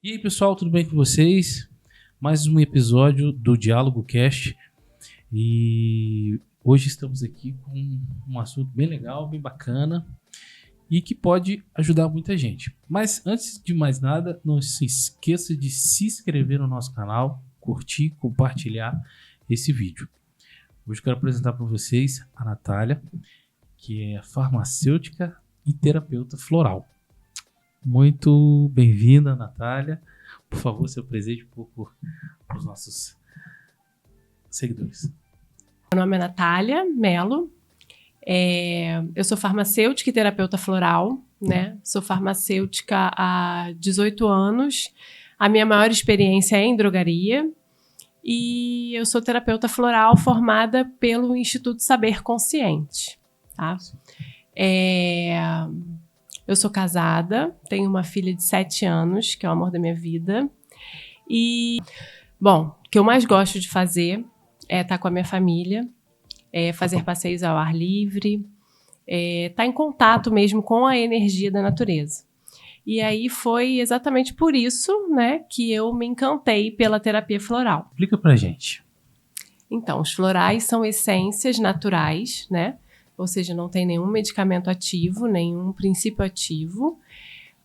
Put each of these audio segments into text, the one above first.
E aí, pessoal, tudo bem com vocês? Mais um episódio do Diálogo Cast. E hoje estamos aqui com um assunto bem legal, bem bacana e que pode ajudar muita gente. Mas antes de mais nada, não se esqueça de se inscrever no nosso canal, curtir, compartilhar esse vídeo. Hoje eu quero apresentar para vocês a Natália, que é farmacêutica e terapeuta floral. Muito bem-vinda, Natália. Por favor, se apresente um pouco para os nossos seguidores. Meu nome é Natália Mello. Eu sou farmacêutica e terapeuta floral, né? Sou farmacêutica há 18 anos. A minha maior experiência é em drogaria. E eu sou terapeuta floral formada pelo Instituto Saber Consciente, tá? Eu sou casada, tenho uma filha de 7 anos, que é o amor da minha vida. E, bom, o que eu mais gosto de fazer é estar com a minha família, fazer passeios ao ar livre, estar em contato mesmo com a energia da natureza. E aí foi exatamente por isso, né, que eu me encantei pela terapia floral. Explica pra gente. Então, os florais são essências naturais, né? Ou seja, não tem nenhum medicamento ativo, nenhum princípio ativo,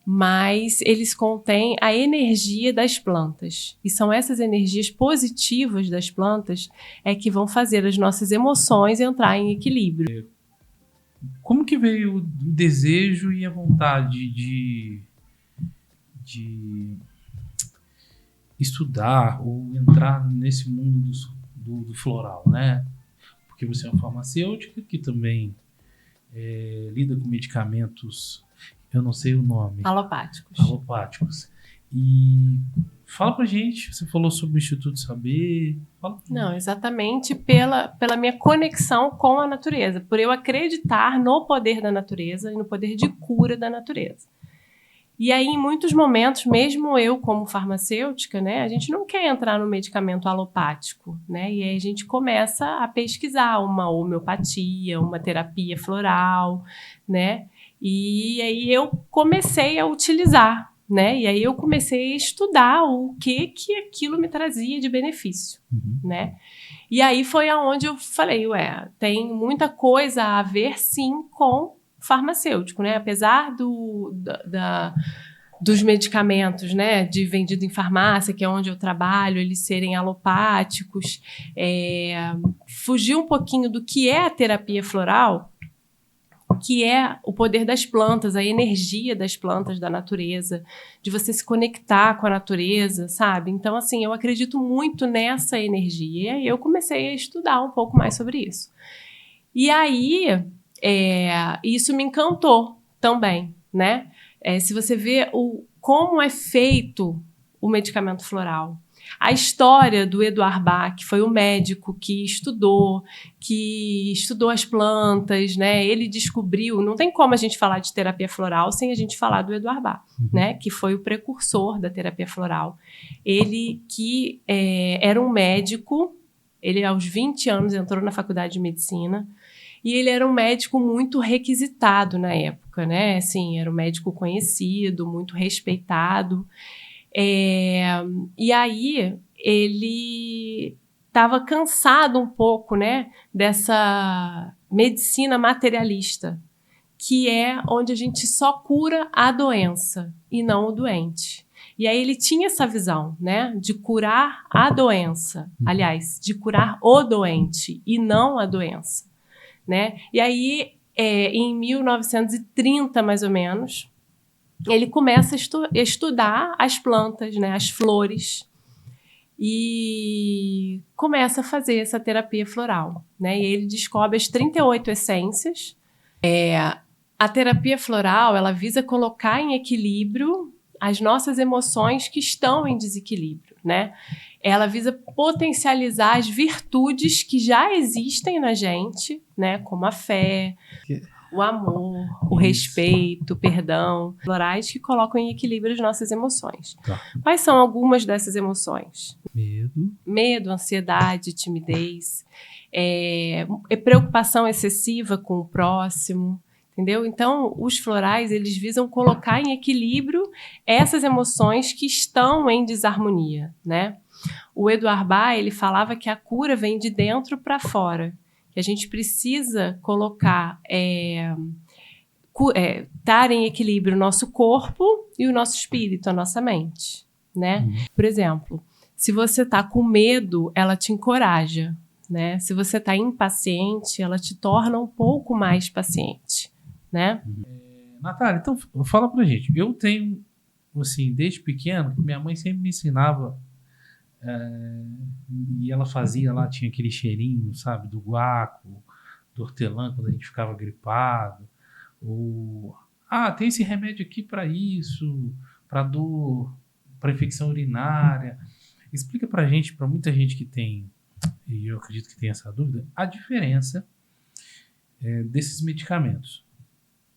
mas eles contêm a energia das plantas. E são essas energias positivas das plantas que vão fazer as nossas emoções entrar em equilíbrio. Como que veio o desejo e a vontade de estudar ou entrar nesse mundo do floral, né? Porque você é uma farmacêutica que também lida com medicamentos, eu não sei o nome. Alopáticos. E fala pra gente, você falou sobre o Instituto Saber. Não, exatamente pela minha conexão com a natureza, por eu acreditar no poder da natureza e no poder de cura da natureza. E aí, em muitos momentos, mesmo eu como farmacêutica, né, a gente não quer entrar no medicamento alopático, né? E aí a gente começa a pesquisar uma homeopatia, uma terapia floral, né? E aí eu comecei a utilizar, né? E aí eu comecei a estudar o que aquilo me trazia de benefício, né? E aí foi aonde eu falei, tem muita coisa a ver, sim, com farmacêutico, né? Apesar dos medicamentos, né, vendido em farmácia, que é onde eu trabalho, eles serem alopáticos, fugir um pouquinho do que é a terapia floral, que é o poder das plantas, a energia das plantas, da natureza, de você se conectar com a natureza, sabe? Então, assim, eu acredito muito nessa energia. E aí eu comecei a estudar um pouco mais sobre isso. E aí, isso me encantou também, né? Se você vê como é feito o medicamento floral, a história do Eduard Bach, que foi o médico que estudou as plantas, né? Ele descobriu, não tem como a gente falar de terapia floral sem a gente falar do Eduard Bach, né? Que foi o precursor da terapia floral. Ele que era um médico, ele aos 20 anos entrou na faculdade de medicina, e ele era um médico muito requisitado na época, né? Assim, era um médico conhecido, muito respeitado. E aí ele estava cansado um pouco, né, dessa medicina materialista, que é onde a gente só cura a doença e não o doente. E aí ele tinha essa visão, né, de curar a doença, aliás, de curar o doente e não a doença. Né? E aí, em 1930, mais ou menos, ele começa a estudar as plantas, né, as flores, e começa a fazer essa terapia floral. Né? E ele descobre as 38 essências. A terapia floral, ela visa colocar em equilíbrio as nossas emoções que estão em desequilíbrio, né? Ela visa potencializar as virtudes que já existem na gente, né? Como a fé, o amor, o respeito, o perdão. Florais que colocam em equilíbrio as nossas emoções. Tá. Quais são algumas dessas emoções? Medo, ansiedade, timidez, preocupação excessiva com o próximo, entendeu? Então, os florais, eles visam colocar em equilíbrio essas emoções que estão em desarmonia, né? O Edouard Baer, ele falava que a cura vem de dentro para fora, que a gente precisa colocar, estar em equilíbrio o nosso corpo e o nosso espírito, a nossa mente, né? Por exemplo, se você está com medo, ela te encoraja, né? Se você está impaciente, ela te torna um pouco mais paciente, né? Natália, então fala pra gente. Eu tenho, assim, desde pequeno, minha mãe sempre me ensinava, e ela fazia lá, tinha aquele cheirinho, sabe, do guaco, do hortelã, quando a gente ficava gripado. Tem esse remédio aqui para isso, para dor, para infecção urinária. Explica pra gente, para muita gente que tem, e eu acredito que tem essa dúvida, a diferença desses medicamentos.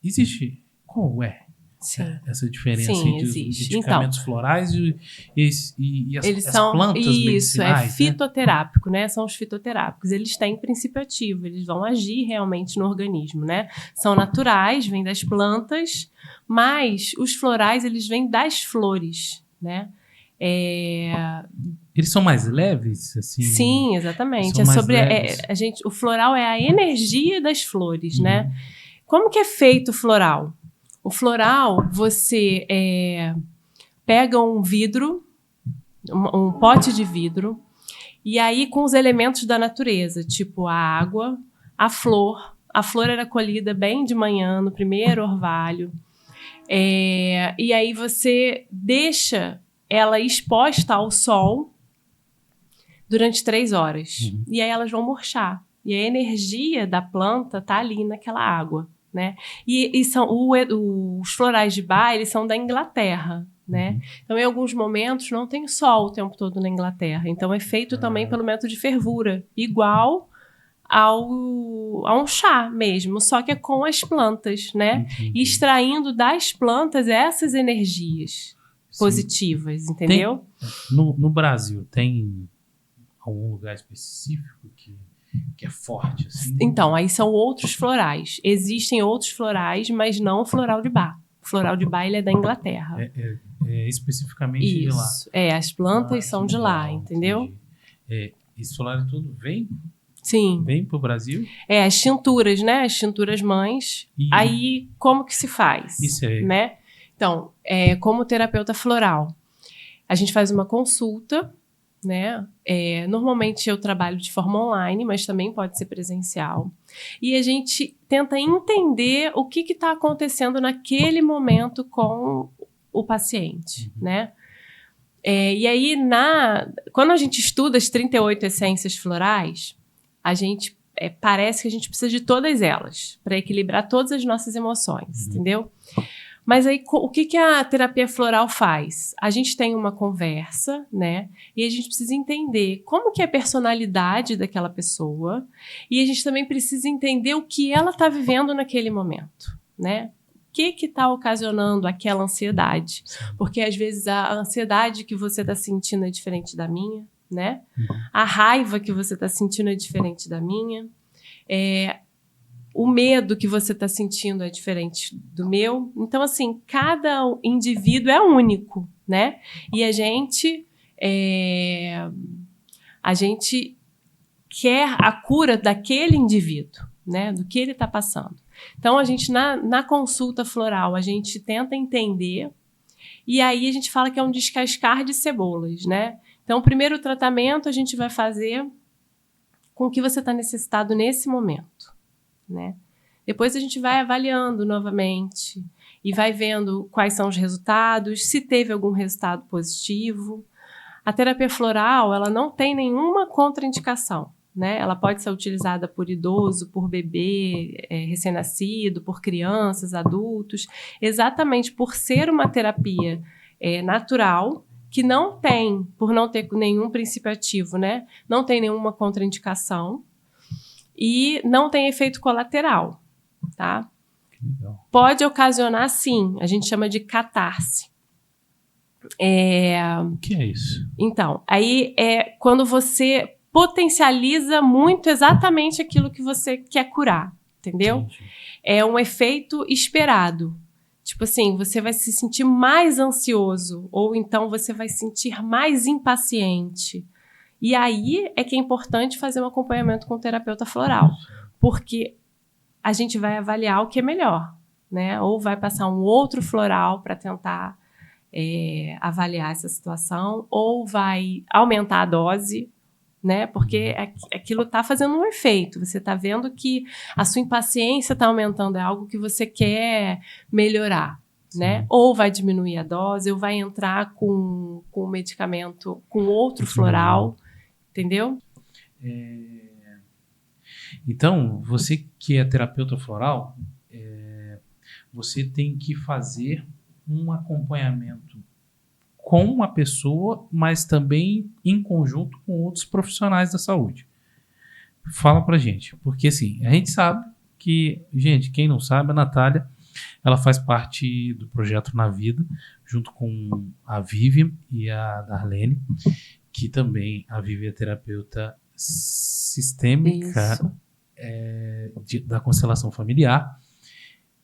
Existe? Qual é essa diferença entre os medicamentos florais e as plantas medicinais? Isso, fitoterápico, né? São os fitoterápicos. Eles têm princípio ativo, eles vão agir realmente no organismo, né? São naturais, vêm das plantas, mas os florais, eles vêm das flores, né? Eles são mais leves, assim? Sim, exatamente. O floral é a energia das flores, né? Como que é feito o floral? O floral, você pega um vidro, um pote de vidro, e aí com os elementos da natureza, tipo a água, a flor era colhida bem de manhã, no primeiro orvalho, e aí você deixa ela exposta ao sol durante 3 horas. E aí elas vão murchar. E a energia da planta está ali naquela água, né? E os florais de Bach, eles são da Inglaterra, né? Então, em alguns momentos, não tem sol o tempo todo na Inglaterra. Então, é feito também pelo método de fervura, igual a um chá mesmo, só que é com as plantas, né? E extraindo das plantas essas energias positivas, entendeu? No Brasil, tem algum lugar específico que é forte, assim? Então, aí são outros florais. Existem outros florais, mas não o floral de Bach. O floral de Bach, ele é da Inglaterra. Especificamente de lá. Isso. As plantas são de lá, entendeu? Esse floral todo vem? Sim. Vem pro Brasil? As tinturas, né? As tinturas mães. Aí, como que se faz? Isso aí. Né? Então, como terapeuta floral, a gente faz uma consulta, né? Normalmente eu trabalho de forma online, mas também pode ser presencial. E a gente tenta entender o que está acontecendo naquele momento com o paciente, né? E aí, quando a gente estuda as 38 essências florais, a gente parece que a gente precisa de todas elas para equilibrar todas as nossas emoções, entendeu? Mas aí, o que a terapia floral faz? A gente tem uma conversa, né? E a gente precisa entender como que é a personalidade daquela pessoa. E a gente também precisa entender o que ela está vivendo naquele momento, né? O que está ocasionando aquela ansiedade? Porque, às vezes, a ansiedade que você está sentindo é diferente da minha, né? A raiva que você está sentindo é diferente da minha. O medo que você está sentindo é diferente do meu. Então, assim, cada indivíduo é único, né? E a gente quer a cura daquele indivíduo, né? Do que ele está passando. Então, a gente, na consulta floral, a gente tenta entender e aí a gente fala que é um descascar de cebolas, né? Então, o primeiro tratamento a gente vai fazer com o que você está necessitado nesse momento, né? Depois a gente vai avaliando novamente e vai vendo quais são os resultados, se teve algum resultado positivo. A terapia floral, ela não tem nenhuma contraindicação, né? Ela pode ser utilizada por idoso, por bebê recém-nascido, por crianças, adultos, exatamente por ser uma terapia natural, que não tem, por não ter nenhum princípio ativo, né? Não tem nenhuma contraindicação e não tem efeito colateral, tá? Legal. Pode ocasionar, sim, a gente chama de catarse. O que é isso? Então, aí é quando você potencializa muito exatamente aquilo que você quer curar, entendeu? Entendi. É um efeito esperado. Tipo assim, você vai se sentir mais ansioso, ou então você vai se sentir mais impaciente. E aí é que é importante fazer um acompanhamento com o terapeuta floral, porque a gente vai avaliar o que é melhor, né? Ou vai passar um outro floral para tentar avaliar essa situação, ou vai aumentar a dose, né? Porque aquilo está fazendo um efeito. Você está vendo que a sua impaciência está aumentando, é algo que você quer melhorar, né? Ou vai diminuir a dose, ou vai entrar com o medicamento, com outro floral, entendeu? Então, você que é terapeuta floral, você tem que fazer um acompanhamento com uma pessoa, mas também em conjunto com outros profissionais da saúde. Fala pra gente, porque assim, a gente sabe que, gente, quem não sabe, a Natália, ela faz parte do projeto Na Vida, junto com a Vivian e a Darlene, que também a Vivian é terapeuta sistêmica da constelação familiar,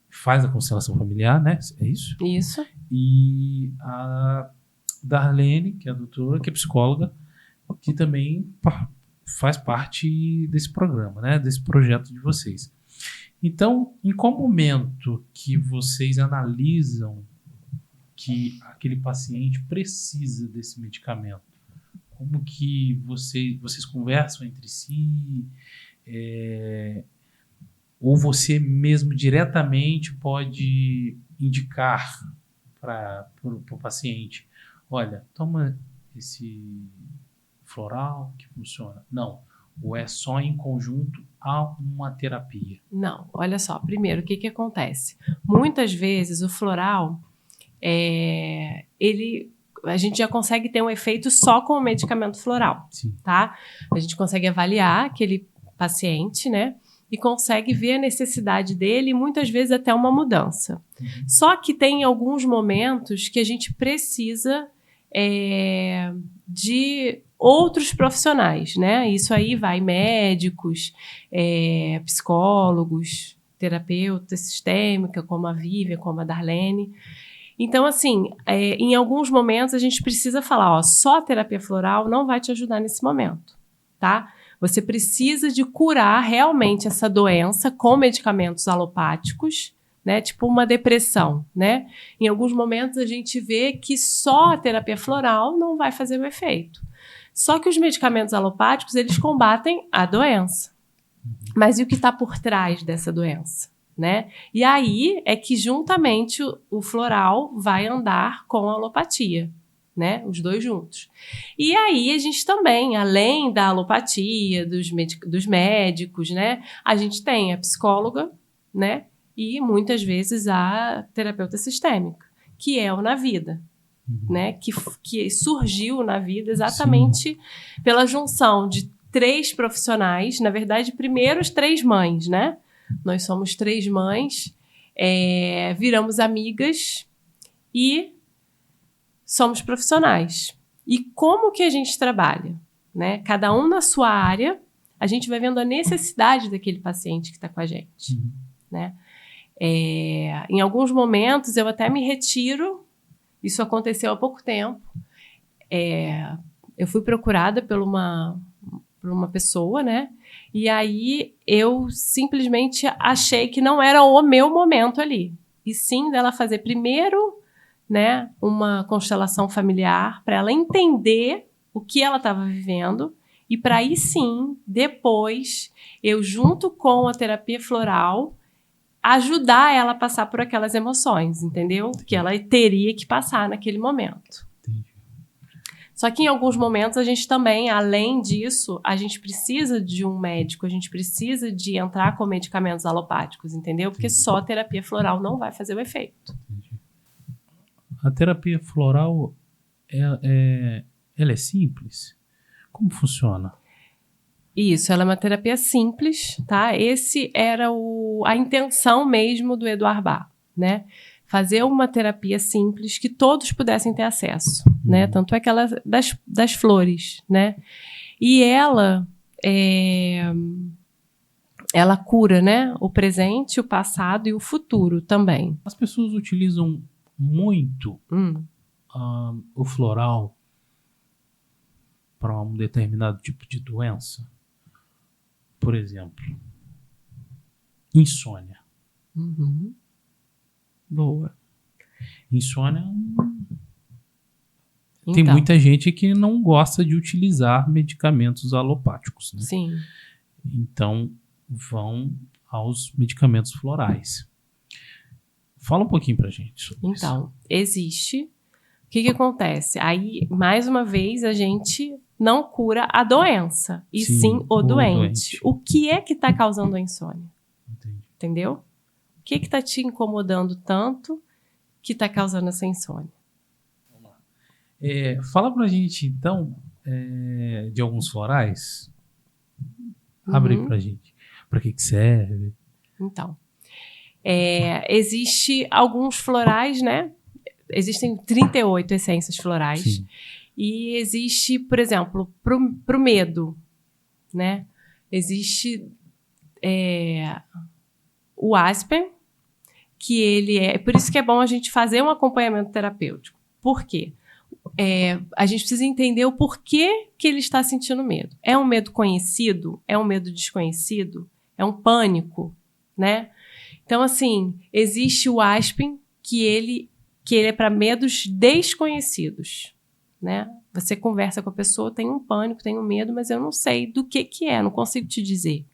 faz a constelação familiar, né? É isso? Isso. E a Darlene, que é a doutora, que é psicóloga, que também faz parte desse programa, né? Desse projeto de vocês. Então, em qual momento que vocês analisam que aquele paciente precisa desse medicamento? Como que vocês conversam entre si? Ou você mesmo diretamente pode indicar para o paciente, olha, toma esse floral que funciona. Não, ou é só em conjunto a uma terapia? Não, olha só, primeiro, o que acontece? Muitas vezes o floral, a gente já consegue ter um efeito só com o medicamento floral, Sim. tá? A gente consegue avaliar aquele paciente, né? E consegue ver a necessidade dele e muitas vezes até uma mudança. Só que tem alguns momentos que a gente precisa de outros profissionais, né? Isso aí vai médicos, psicólogos, terapeuta sistêmica, como a Vivian, como a Darlene. Então, assim, em alguns momentos a gente precisa falar, ó, só a terapia floral não vai te ajudar nesse momento, tá? Você precisa de curar realmente essa doença com medicamentos alopáticos, né? Tipo uma depressão, né? Em alguns momentos a gente vê que só a terapia floral não vai fazer o efeito. Só que os medicamentos alopáticos, eles combatem a doença. Mas e o que está por trás dessa doença, né? E aí é que juntamente o floral vai andar com a alopatia, né? Os dois juntos. E aí a gente também, além da alopatia, dos médicos, né? A gente tem a psicóloga, né? E muitas vezes a terapeuta sistêmica, que é o Na Vida, né? Que surgiu na vida exatamente pela junção de 3 profissionais, na verdade, primeiro as 3 mães, né? Nós somos 3 mães, viramos amigas e somos profissionais. E como que a gente trabalha? Né? Cada um na sua área, a gente vai vendo a necessidade daquele paciente que está com a gente. Né? Em alguns momentos, eu até me retiro. Isso aconteceu há pouco tempo. Eu fui procurada por uma pessoa, né? E aí eu simplesmente achei que não era o meu momento ali. E sim dela fazer primeiro, né, uma constelação familiar para ela entender o que ela estava vivendo e para aí sim, depois, eu junto com a terapia floral, ajudar ela a passar por aquelas emoções, entendeu? Que ela teria que passar naquele momento. Só que em alguns momentos a gente também, além disso, a gente precisa de um médico, a gente precisa de entrar com medicamentos alopáticos, entendeu? Porque só a terapia floral não vai fazer o efeito. A terapia floral, ela é simples? Como funciona? Isso, ela é uma terapia simples, tá? Esse era a intenção mesmo do Eduard Bach, né? Fazer uma terapia simples que todos pudessem ter acesso, né? Tanto é aquela das flores, né? E ela, ela cura, né? O presente, o passado e o futuro também. As pessoas utilizam muito o floral para um determinado tipo de doença. Por exemplo, insônia. Uhum. Boa. Insônia. Então, Tem muita gente que não gosta de utilizar medicamentos alopáticos, né? Sim. Então, vão aos medicamentos florais. Fala um pouquinho pra gente sobre isso. Então, existe. O que acontece? Aí, mais uma vez, a gente não cura a doença, e sim o doente. O que é que está causando a insônia? Entendi. Entendeu? O que está te incomodando tanto que está causando essa insônia? Fala pra gente, então, de alguns florais. Abre aí pra gente. Pra que serve? Então, existe alguns florais, né? Existem 38 essências florais. Sim. E existe, por exemplo, pro medo, né? Existe o aspen, que ele é... Por isso que é bom a gente fazer um acompanhamento terapêutico. Por quê? A gente precisa entender o porquê que ele está sentindo medo. É um medo conhecido? É um medo desconhecido? É um pânico, né? Então, assim, existe o aspen, que ele é para medos desconhecidos, né? Você conversa com a pessoa, tem um pânico, tem um medo, mas eu não sei do que é, não consigo te dizer.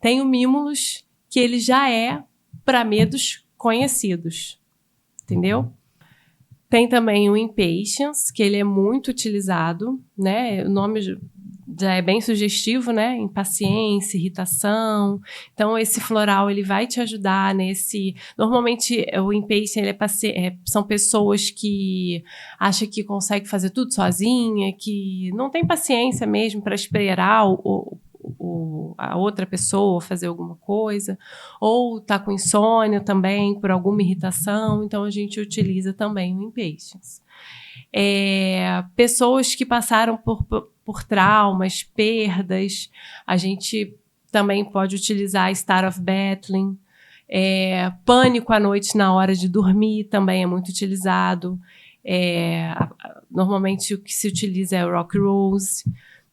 Tem o Mimulus, que ele já é para medos conhecidos, entendeu? Tem também o Impatience, que ele é muito utilizado, né? O nome já é bem sugestivo, né? Impaciência, irritação. Então, esse floral, ele vai te ajudar nesse... Normalmente, o Impatience, são pessoas que acham que consegue fazer tudo sozinha, que não tem paciência mesmo para esperar a outra pessoa fazer alguma coisa, ou tá com insônia também, por alguma irritação, então a gente utiliza também o Impatience. Pessoas que passaram por traumas, perdas, a gente também pode utilizar Star of Battling. Pânico à noite na hora de dormir também é muito utilizado. Normalmente o que se utiliza é o Rock Rose.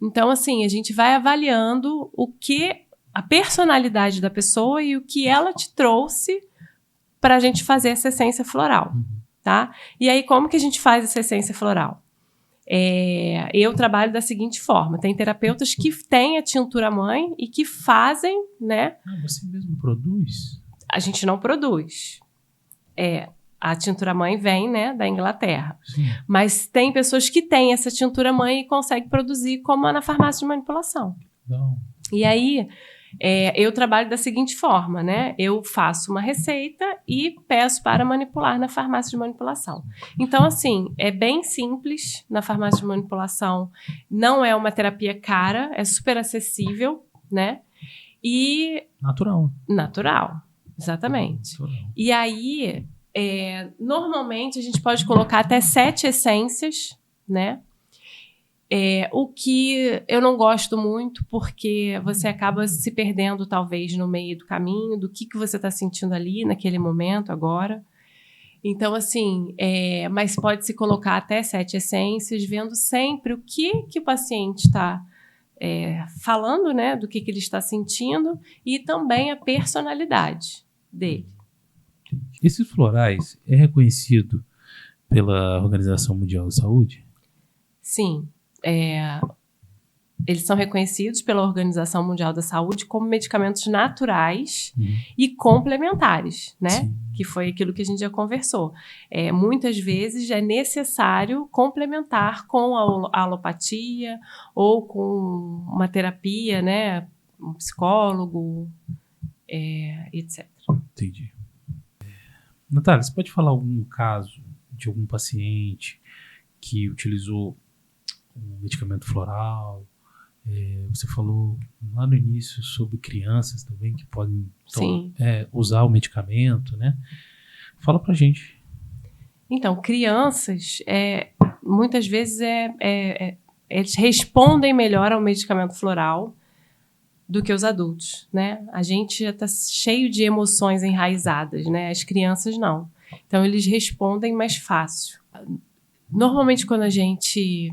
Então, assim, a gente vai avaliando a personalidade da pessoa e o que ela te trouxe para a gente fazer essa essência floral, tá? E aí, como que a gente faz essa essência floral? Eu trabalho da seguinte forma: tem terapeutas que têm a tintura mãe e que fazem, né? Você mesmo produz? A gente não produz. A tintura mãe vem, né, da Inglaterra. Sim. Mas tem pessoas que têm essa tintura mãe e conseguem produzir, como na farmácia de manipulação. Não. E aí, eu trabalho da seguinte forma, né? Eu faço uma receita e peço para manipular na farmácia de manipulação. Então, assim, é bem simples na farmácia de manipulação. Não é uma terapia cara, é super acessível, né? E... Natural, exatamente. Natural. E aí... normalmente a gente pode colocar até 7 essências, né? O que eu não gosto muito, porque você acaba se perdendo talvez no meio do caminho, do que você está sentindo ali naquele momento agora. Então, assim, mas pode-se colocar até 7 essências, vendo sempre o que o paciente está falando, né? Do que ele está sentindo, e também a personalidade dele. Esses florais é reconhecido pela Organização Mundial da Saúde? Sim. Eles são reconhecidos pela Organização Mundial da Saúde como medicamentos naturais e complementares, né? Sim. Que foi aquilo que a gente já conversou. Muitas vezes é necessário complementar com a alopatia ou com uma terapia, né? Um psicólogo, etc. Entendi. Natália, você pode falar algum caso de algum paciente que utilizou um medicamento floral? Você falou lá no início sobre crianças também que podem usar o medicamento, né? Fala pra gente. Então, crianças, muitas vezes eles respondem melhor ao medicamento floral do que os adultos, né? A gente já está cheio de emoções enraizadas, né? As crianças não. Então, eles respondem mais fácil. Normalmente, quando a gente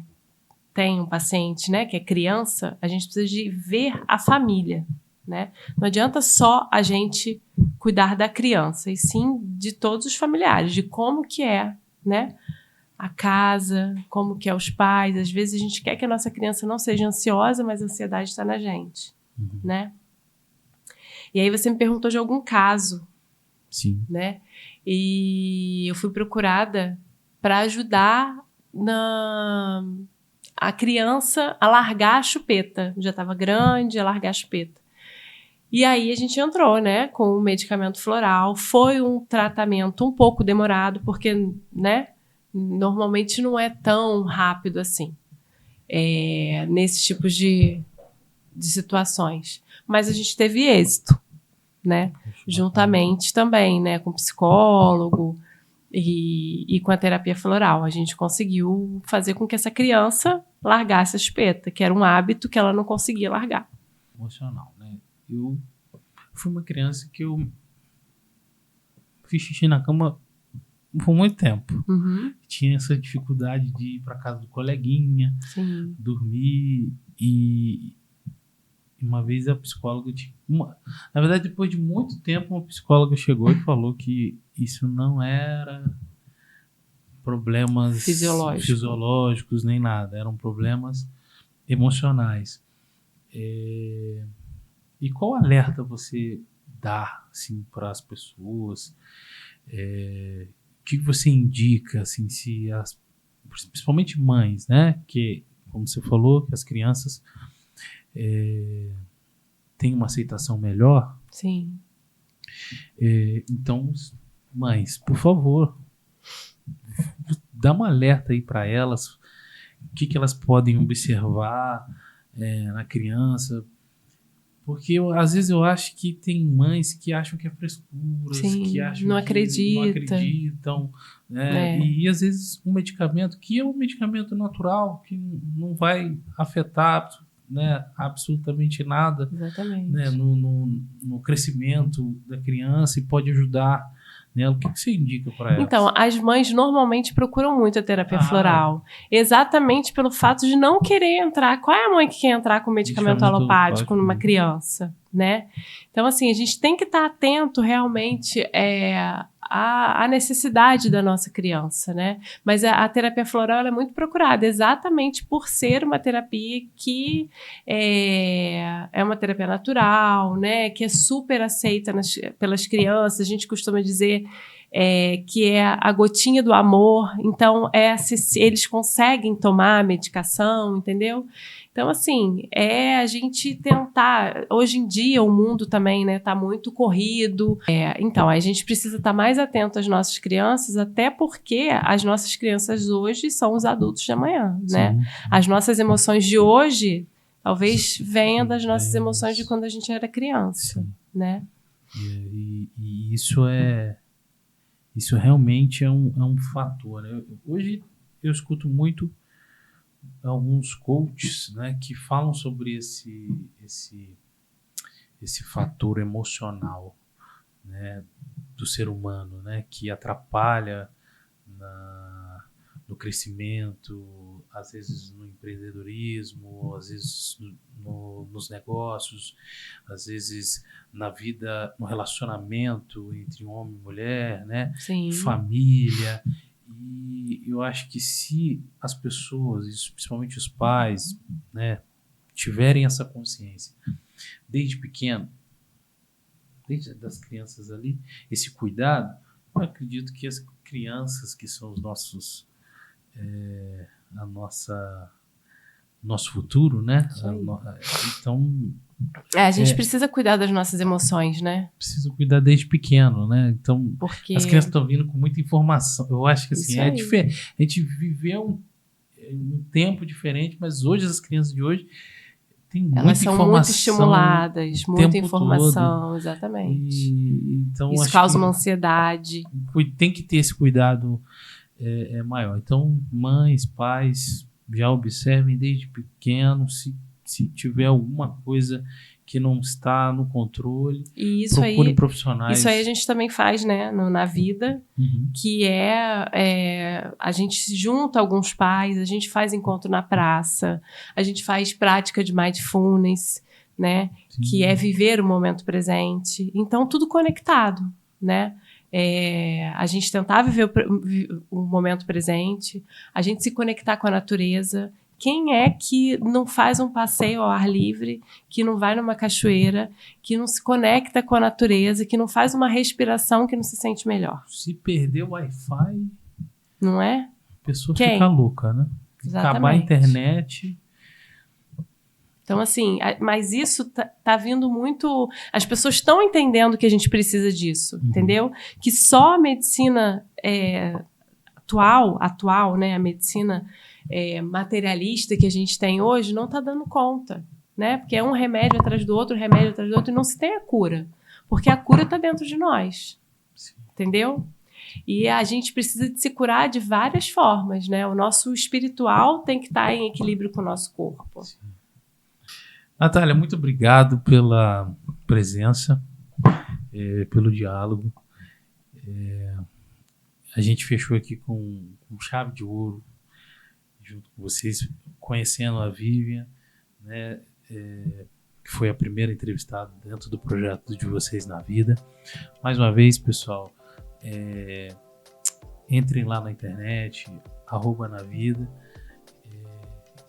tem um paciente, né, que é criança, a gente precisa de ver a família, né? Não adianta só a gente cuidar da criança, e sim de todos os familiares, de como que é, né? A casa, como que é os pais. Às vezes a gente quer que a nossa criança não seja ansiosa, mas a ansiedade está na gente, né? E aí você me perguntou de algum caso, Sim. né? E eu fui procurada para ajudar a criança a largar a chupeta. Já estava grande, a largar a chupeta. E aí a gente entrou, né, com o medicamento floral. Foi um tratamento um pouco demorado, porque, né, normalmente não é tão rápido assim, nesses tipos de situações. Mas a gente teve êxito, né, juntamente também, né, com o psicólogo e com a terapia floral. A gente conseguiu fazer com que essa criança largasse a chupeta, que era um hábito que ela não conseguia largar. Emocional, né? Eu fui uma criança que eu fiz xixi na cama por muito tempo. Tinha essa dificuldade de ir para casa do coleguinha, Sim. dormir, e uma vez a psicóloga na verdade, depois de muito tempo, uma psicóloga chegou e falou que isso não era problemas fisiológicos nem nada, eram problemas emocionais. E qual alerta você dá assim, para as pessoas? O que você indica, assim, se principalmente mães, né? Que, como você falou, que as crianças têm uma aceitação melhor. Sim. Então, mães, por favor, dá um alerta aí para elas, o que elas podem observar na criança. Porque às vezes eu acho que tem mães que acham que é frescura, que acham não que não acreditam, né? E às vezes um medicamento que é um medicamento natural, que não vai afetar, né, absolutamente nada, né, no crescimento da criança, e pode ajudar. O que você indica para elas? Então, as mães normalmente procuram muito a terapia floral, exatamente pelo fato de não querer entrar. Qual é a mãe que quer entrar com medicamento alopático numa criança, né? Então, assim, a gente tem que estar atento realmente à necessidade da nossa criança, né? Mas a terapia floral ela é muito procurada, exatamente por ser uma terapia que é uma terapia natural, né? Que é super aceita pelas crianças. A gente costuma dizer que é a gotinha do amor. Então, eles conseguem tomar a medicação, entendeu? Então, assim, a gente tentar... Hoje em dia, o mundo também, né, tá muito corrido. Então, a gente precisa estar mais atento às nossas crianças, até porque as nossas crianças hoje são os adultos de amanhã, né? Sim. As nossas emoções de hoje, talvez venham das nossas emoções de quando a gente era criança, né? E isso realmente é um fator, né? Hoje eu escuto muito alguns coaches, né, que falam sobre esse fator emocional, né, do ser humano, né, que atrapalha no crescimento, às vezes no empreendedorismo, às vezes nos negócios, às vezes na vida, no relacionamento entre homem e mulher, né, família. E eu acho que se as pessoas, principalmente os pais, né, tiverem essa consciência desde pequeno, desde das crianças ali, esse cuidado, eu acredito que as crianças que são os nossos nosso futuro, né? Então a gente precisa cuidar das nossas emoções, né? Precisa cuidar desde pequeno, né? Então, as crianças estão vindo com muita informação. Eu acho que assim, é diferente. A gente viveu um tempo diferente, mas hoje as crianças de hoje têm muita informação. Elas são muito estimuladas, muita informação, todo. Exatamente. Então, isso causa uma ansiedade. Tem que ter esse cuidado maior. Então, mães, pais, já observem desde pequeno se tiver alguma coisa que não está no controle. E isso procurem aí, profissionais. Isso aí a gente também faz, né, na vida, que a gente se junta alguns pais, a gente faz encontro na praça, a gente faz prática de mindfulness, né, que é viver o momento presente. Então, tudo conectado, né? A gente tentar viver o momento presente, a gente se conectar com a natureza. Quem é que não faz um passeio ao ar livre, que não vai numa cachoeira, que não se conecta com a natureza, que não faz uma respiração, que não se sente melhor? Se perder o Wi-Fi, não é? A pessoa fica louca, né? Exatamente. Acabar a internet. Então, assim, mas isso tá vindo muito... As pessoas estão entendendo que a gente precisa disso, entendeu? Que só a medicina atual, né? A medicina materialista que a gente tem hoje não está dando conta, né? Porque é um remédio atrás do outro, e não se tem a cura. Porque a cura está dentro de nós, entendeu? E a gente precisa de se curar de várias formas, né? O nosso espiritual tem que estar em equilíbrio com o nosso corpo. Sim. Natália, muito obrigado pela presença, pelo diálogo. A gente fechou aqui com chave de ouro, junto com vocês, conhecendo a Vivian, né, que foi a primeira entrevistada dentro do projeto de vocês na vida. Mais uma vez, pessoal, entrem lá na internet, @navida,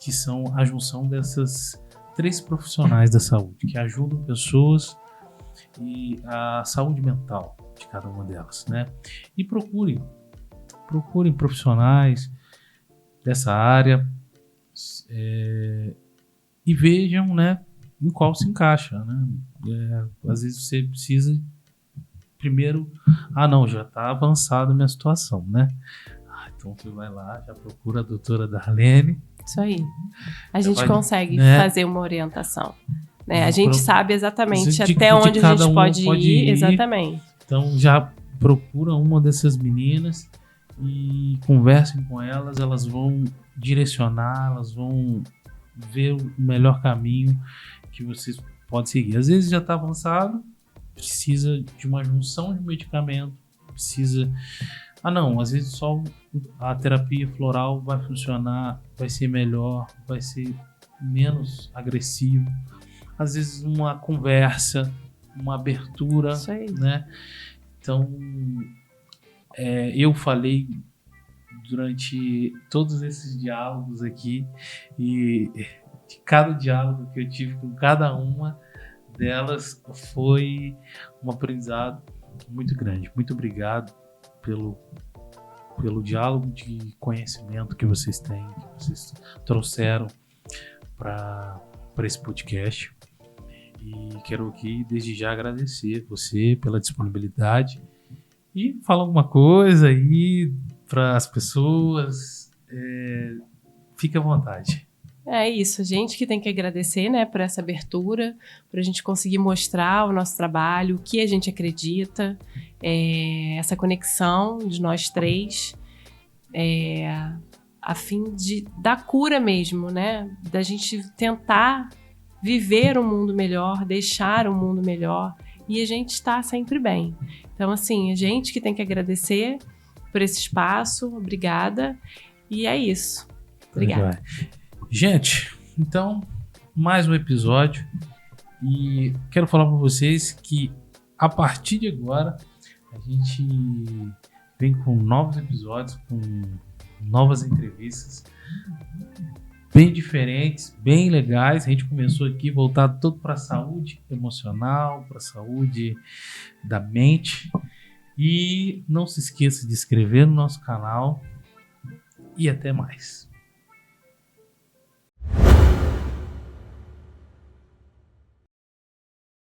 que são a junção dessas 3 profissionais da saúde, que ajudam pessoas e a saúde mental de cada uma delas, né? E procurem profissionais dessa área e vejam, né, em qual se encaixa, né? Às vezes você precisa primeiro, não, já está avançada a minha situação, né? Então você vai lá, já procura a doutora Darlene. Isso aí. A gente consegue fazer uma orientação, né? A gente sabe exatamente até onde a gente pode ir. Exatamente. Então já procura uma dessas meninas e conversem com elas, elas vão direcionar, elas vão ver o melhor caminho que vocês podem seguir. Às vezes já está avançado, precisa de uma junção de medicamento, precisa... às vezes só a terapia floral vai funcionar, vai ser melhor, vai ser menos agressivo. Às vezes uma conversa, uma abertura, né? Então, eu falei durante todos esses diálogos aqui e de cada diálogo que eu tive com cada uma delas foi um aprendizado muito grande. Muito obrigado pelo diálogo de conhecimento que vocês têm, que vocês trouxeram para esse podcast. E quero aqui, desde já, agradecer você pela disponibilidade e falar alguma coisa aí para as pessoas. Fique à vontade. É isso, a gente que tem que agradecer, né, por essa abertura, por a gente conseguir mostrar o nosso trabalho, o que a gente acredita, essa conexão de nós 3, a fim da cura mesmo, né, da gente tentar viver um mundo melhor, deixar um mundo melhor, e a gente está sempre bem. Então, assim, a gente que tem que agradecer por esse espaço, obrigada, e é isso. Obrigada. Gente, então, mais um episódio e quero falar para vocês que a partir de agora a gente vem com novos episódios, com novas entrevistas bem diferentes, bem legais. A gente começou aqui voltado todo para a saúde emocional, para a saúde da mente. E não se esqueça de se inscrever no nosso canal e até mais.